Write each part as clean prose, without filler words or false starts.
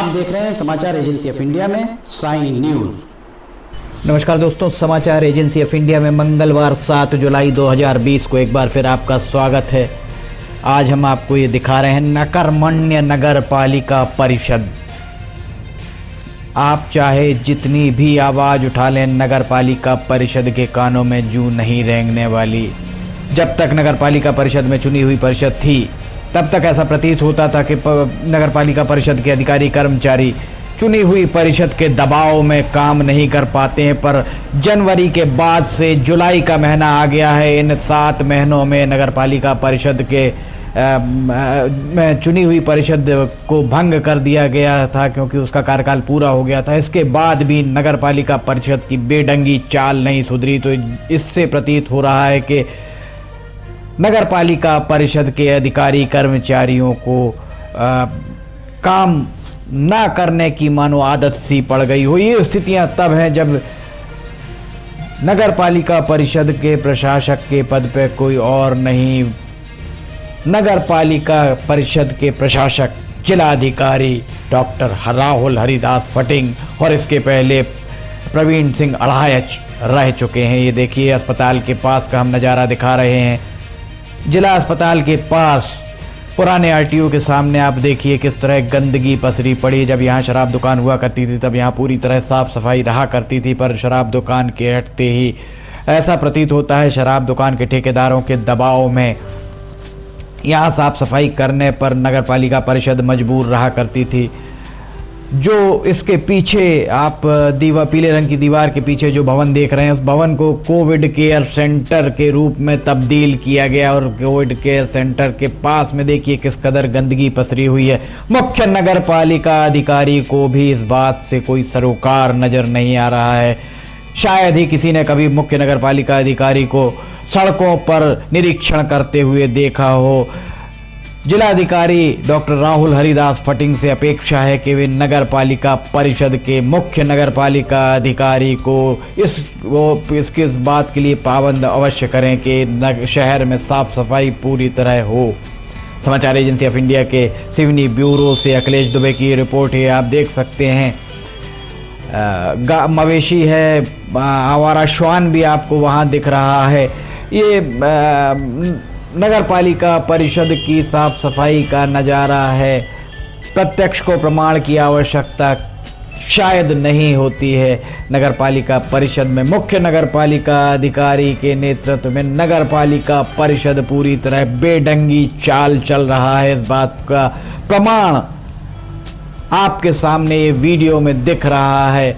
आप देख रहे हैं समाचार एजेंसी ऑफ इंडिया में साइन न्यूज। नमस्कार दोस्तों, समाचार एजेंसी ऑफ इंडिया में मंगलवार 7 जुलाई 2020 को एक बार फिर आपका स्वागत है। आज हम आपको ये दिखा रहे हैं नकरमण्य नगर पालिका परिषद। आप चाहे जितनी भी आवाज़ उठा लें, नगर पालिका परिषद के कानों में जूं नहीं रेंगने वाली। जब तक नगर पालिका परिषद में चुनी हुई परिषद थी तब तक ऐसा प्रतीत होता था कि नगर पालिका परिषद के अधिकारी कर्मचारी चुनी हुई परिषद के दबाव में काम नहीं कर पाते हैं। पर जनवरी के बाद से जुलाई का महीना आ गया है। इन 7 महीनों में नगर पालिका परिषद के में चुनी हुई परिषद को भंग कर दिया गया था क्योंकि उसका कार्यकाल पूरा हो गया था। इसके बाद भी नगर पालिका परिषद की बेढंगी चाल नहीं सुधरी। तो इससे प्रतीत हो रहा है कि नगर पालिका परिषद के अधिकारी कर्मचारियों को काम ना करने की मानो आदत सी पड़ गई हो। ये स्थितियां तब हैं जब नगर पालिका परिषद के प्रशासक के पद पे कोई और नहीं, नगर पालिका परिषद के प्रशासक जिलाधिकारी डॉक्टर राहुल हरिदास फटिंग और इसके पहले प्रवीण सिंह अढ़ायच रह चुके हैं। ये देखिए, अस्पताल के पास का हम नज़ारा दिखा रहे हैं। जिला अस्पताल के पास पुराने आरटीओ के सामने आप देखिए किस तरह गंदगी पसरी पड़ी। जब यहाँ शराब दुकान हुआ करती थी तब यहाँ पूरी तरह साफ सफाई रहा करती थी, पर शराब दुकान के हटते ही ऐसा प्रतीत होता है शराब दुकान के ठेकेदारों के दबाव में यहाँ साफ सफाई करने पर नगर पालिका परिषद मजबूर रहा करती थी। जो इसके पीछे आप पीले रंग की दीवार के पीछे जो भवन देख रहे हैं, उस भवन को कोविड केयर सेंटर के रूप में तब्दील किया गया और कोविड केयर सेंटर के पास में देखिए किस कदर गंदगी पसरी हुई है। मुख्य नगर पालिका अधिकारी को भी इस बात से कोई सरोकार नजर नहीं आ रहा है। शायद ही किसी ने कभी मुख्य नगर पालिका अधिकारी को सड़कों पर निरीक्षण करते हुए देखा हो। जिलाधिकारी डॉक्टर राहुल हरिदास फटिंग से अपेक्षा है कि वे नगर पालिका परिषद के मुख्य नगर पालिका अधिकारी को इसकी इस बात के लिए पाबंद अवश्य करें कि शहर में साफ सफाई पूरी तरह हो। समाचार एजेंसी ऑफ इंडिया के सिवनी ब्यूरो से अखिलेश दुबे की रिपोर्ट है। आप देख सकते हैं मवेशी है, आवारा श्वान भी आपको वहाँ दिख रहा है। ये नगर पालिका परिषद की साफ सफाई का नज़ारा है। प्रत्यक्ष को प्रमाण की आवश्यकता शायद नहीं होती है। नगर पालिका परिषद में मुख्य नगर पालिका अधिकारी के नेतृत्व में नगर पालिका परिषद पूरी तरह बेढंगी चाल चल रहा है। इस बात का प्रमाण आपके सामने ये वीडियो में दिख रहा है।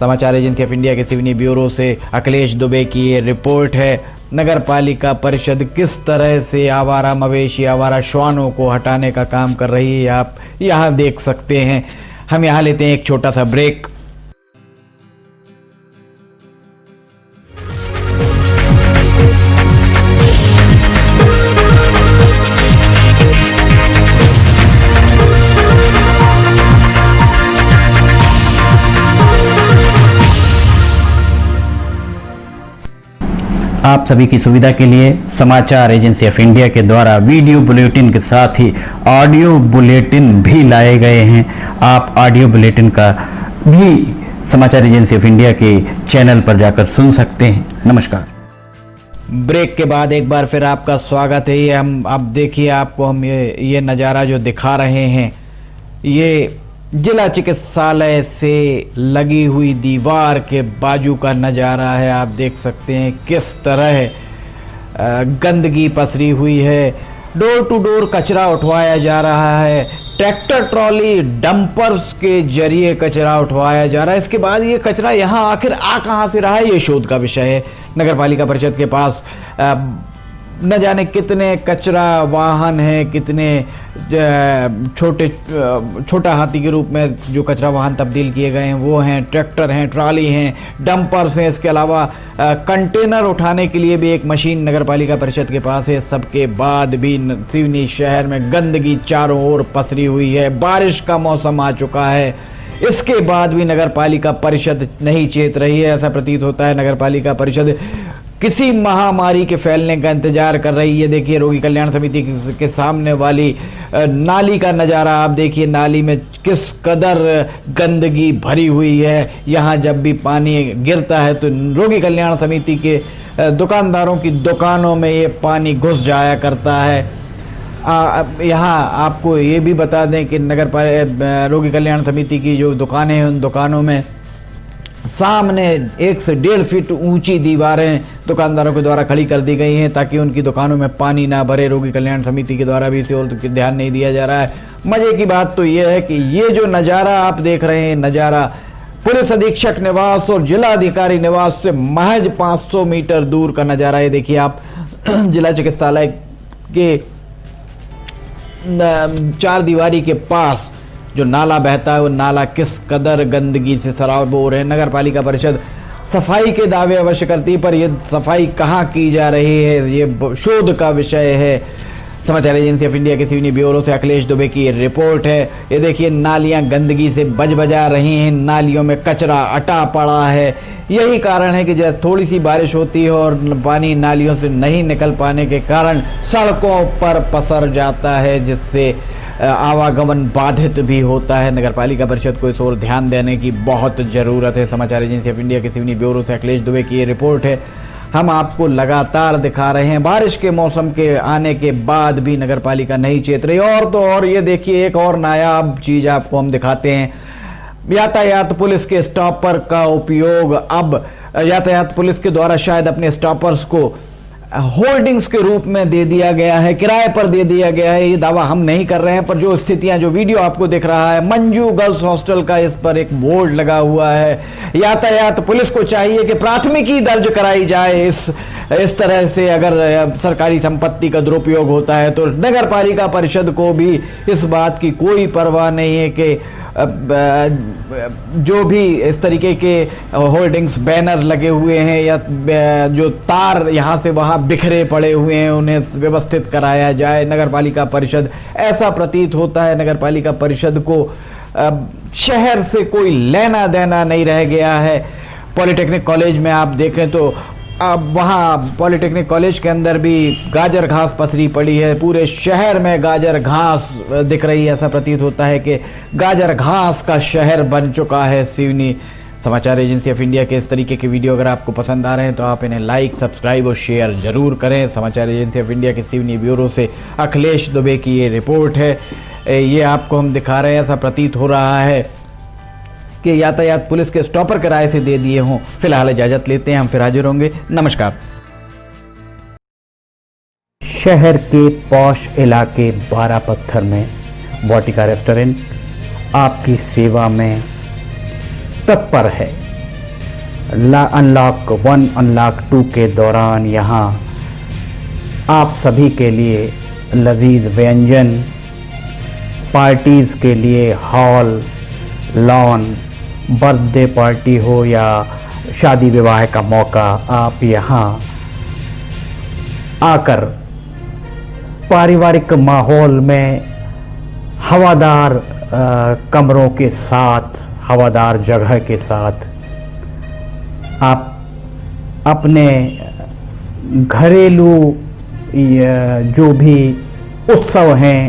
समाचार एजेंसी ऑफ इंडिया के सिवनी ब्यूरो से अखिलेश दुबे की ये रिपोर्ट है। नगर पालिका परिषद किस तरह से आवारा मवेशी, आवारा श्वानों को हटाने का काम कर रही है, आप यहाँ देख सकते हैं। हम यहाँ लेते हैं एक छोटा सा ब्रेक। आप सभी की सुविधा के लिए समाचार एजेंसी ऑफ इंडिया के द्वारा वीडियो बुलेटिन के साथ ही ऑडियो बुलेटिन भी लाए गए हैं। आप ऑडियो बुलेटिन का भी समाचार एजेंसी ऑफ इंडिया के चैनल पर जाकर सुन सकते हैं। नमस्कार। ब्रेक के बाद एक बार फिर आपका स्वागत है। ये हम अब देखिए, आपको हम ये नज़ारा जो दिखा रहे हैं, ये जिला चिकित्सालय से लगी हुई दीवार के बाजू का नज़ारा है। आप देख सकते हैं किस तरह गंदगी पसरी हुई है। डोर टू डोर कचरा उठवाया जा रहा है। ट्रैक्टर ट्रॉली डंपर्स के जरिए कचरा उठवाया जा रहा है। इसके बाद ये कचरा यहाँ आखिर आ कहाँ से रहा है, ये शोध का विषय है। नगर पालिका परिषद के पास न जाने कितने कचरा वाहन हैं, कितने छोटा हाथी के रूप में जो कचरा वाहन तब्दील किए गए हैं वो हैं, ट्रैक्टर हैं, ट्रॉली हैं, डंपर्स हैं। इसके अलावा कंटेनर उठाने के लिए भी एक मशीन नगर पालिका परिषद के पास है। सबके बाद भी सिवनी शहर में गंदगी चारों ओर पसरी हुई है। बारिश का मौसम आ चुका है, इसके बाद भी नगर पालिका परिषद नहीं चेत रही है। ऐसा प्रतीत होता है नगर पालिका परिषद किसी महामारी के फैलने का इंतजार कर रही है। देखिए रोगी कल्याण समिति के सामने वाली नाली का नज़ारा आप देखिए, नाली में किस कदर गंदगी भरी हुई है। यहाँ जब भी पानी गिरता है तो रोगी कल्याण समिति के दुकानदारों की दुकानों में ये पानी घुस जाया करता है। यहाँ आपको ये भी बता दें कि रोगी कल्याण समिति की जो दुकानें हैं उन दुकानों में सामने 1 से 1.5 फीट ऊंची दीवारें दुकानदारों के द्वारा खड़ी कर दी गई हैं ताकि उनकी दुकानों में पानी ना भरे। रोगी कल्याण समिति के द्वारा भी इसे और ध्यान नहीं दिया जा रहा है। मजे की बात तो ये है कि ये जो नज़ारा आप देख रहे हैं, नज़ारा पुलिस अधीक्षक निवास और जिलाधिकारी निवास से महज 500 मीटर दूर का नज़ारा। ये देखिए आप जिला चिकित्सालय के 4 दीवारी के पास जो नाला बहता है वो नाला किस कदर गंदगी से सराबोर है। नगर पालिका परिषद सफाई के दावे अवश्य करती है, पर यह सफाई कहाँ की जा रही है ये शोध का विषय है। समाचार एजेंसी ऑफ इंडिया के सिवनी ब्यूरो से अखिलेश दुबे की रिपोर्ट है। ये देखिए नालियां गंदगी से बजा रही हैं, नालियों में कचरा अटा पड़ा है। यही कारण है कि जब थोड़ी सी बारिश होती है और पानी नालियों से नहीं निकल पाने के कारण सड़कों पर पसर जाता है, जिससे आवागमन बाधित भी होता है। नगर पालिका परिषद को इस ओर ध्यान देने की बहुत ज़रूरत है। समाचार एजेंसी ऑफ इंडिया के सिवनी ब्यूरो से अखिलेश दुबे की ये रिपोर्ट है। हम आपको लगातार दिखा रहे हैं, बारिश के मौसम के आने के बाद भी नगर पालिका नहीं चेत रही। और तो और ये देखिए एक और नायाब चीज़ आपको हम दिखाते हैं। यातायात पुलिस के स्टॉपर का उपयोग अब यातायात पुलिस के द्वारा शायद अपने स्टॉपर्स को होल्डिंग्स के रूप में दे दिया गया है, किराए पर दे दिया गया है। ये दावा हम नहीं कर रहे हैं, पर जो स्थितियां, जो वीडियो आपको दिख रहा है मंजू गर्ल्स हॉस्टल का, इस पर एक बोर्ड लगा हुआ है। यातायात पुलिस को चाहिए कि प्राथमिकी दर्ज कराई जाए इस तरह से अगर सरकारी संपत्ति का दुरुपयोग होता है तो। नगर पालिका परिषद को भी इस बात की कोई परवाह नहीं है कि जो भी इस तरीके के होर्डिंग्स, बैनर लगे हुए हैं या जो तार यहाँ से वहाँ बिखरे पड़े हुए हैं उन्हें व्यवस्थित कराया जाए। नगर पालिका परिषद, ऐसा प्रतीत होता है नगर पालिका परिषद को शहर से कोई लेना देना नहीं रह गया है। पॉलिटेक्निक कॉलेज में आप देखें तो अब वहाँ पॉलिटेक्निक कॉलेज के अंदर भी गाजर घास पसरी पड़ी है। पूरे शहर में गाजर घास दिख रही है। ऐसा प्रतीत होता है कि गाजर घास का शहर बन चुका है सिवनी। समाचार एजेंसी ऑफ इंडिया के इस तरीके के वीडियो अगर आपको पसंद आ रहे हैं तो आप इन्हें लाइक, सब्सक्राइब और शेयर जरूर करें। समाचार एजेंसी ऑफ इंडिया के सिवनी ब्यूरो से अखिलेश दुबे की ये रिपोर्ट है। ये आपको हम दिखा रहे हैं। ऐसा प्रतीत हो रहा है कि यातायात पुलिस के स्टॉपर किराए से दे दिए हों। फिलहाल इजाजत लेते हैं, हम फिर हाजिर होंगे। नमस्कार। शहर के पॉश इलाके 12 पत्थर में वाटिका रेस्टोरेंट आपकी सेवा में तत्पर है। अनलॉक 1, अनलॉक 2 के दौरान यहाँ आप सभी के लिए लजीज व्यंजन, पार्टीज़ के लिए हॉल, लॉन, बर्थडे पार्टी हो या शादी विवाह का मौका, आप यहाँ आकर पारिवारिक माहौल में हवादार कमरों के साथ, हवादार जगह के साथ आप अपने घरेलू जो भी उत्सव हैं,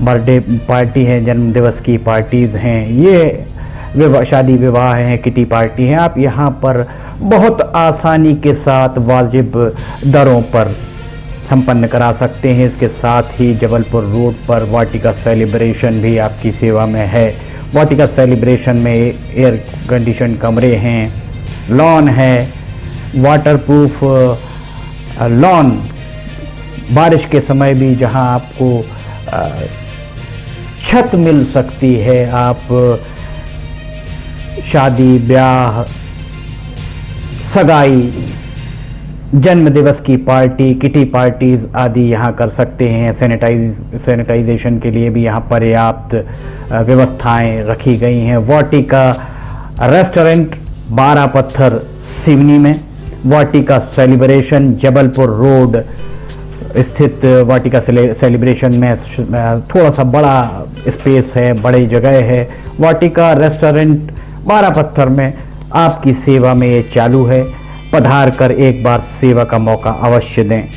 बर्थडे पार्टी है, जन्मदिवस की पार्टीज़ हैं, ये शादी विवाह हैं, किटी पार्टी हैं, आप यहाँ पर बहुत आसानी के साथ वाजिब दरों पर संपन्न करा सकते हैं। इसके साथ ही जबलपुर रोड पर वाटिका सेलिब्रेशन भी आपकी सेवा में है। वाटिका सेलिब्रेशन में एयर कंडीशन कमरे हैं, लॉन है, वाटरप्रूफ लॉन, बारिश के समय भी जहां आपको छत मिल सकती है। आप शादी, ब्याह, सगाई, जन्मदिवस की पार्टी, किटी पार्टीज आदि यहाँ कर सकते हैं। सैनिटाइजेशन के लिए भी यहाँ पर्याप्त व्यवस्थाएं रखी गई हैं। वाटिका रेस्टोरेंट 12 पत्थर सिवनी में, वाटिका सेलिब्रेशन जबलपुर रोड स्थित वाटिका सेलिब्रेशन में थोड़ा सा बड़ा स्पेस है, बड़ी जगह है। वाटिका रेस्टोरेंट 12 पत्थर में आपकी सेवा में ये चालू है। पधार कर एक बार सेवा का मौका अवश्य दें।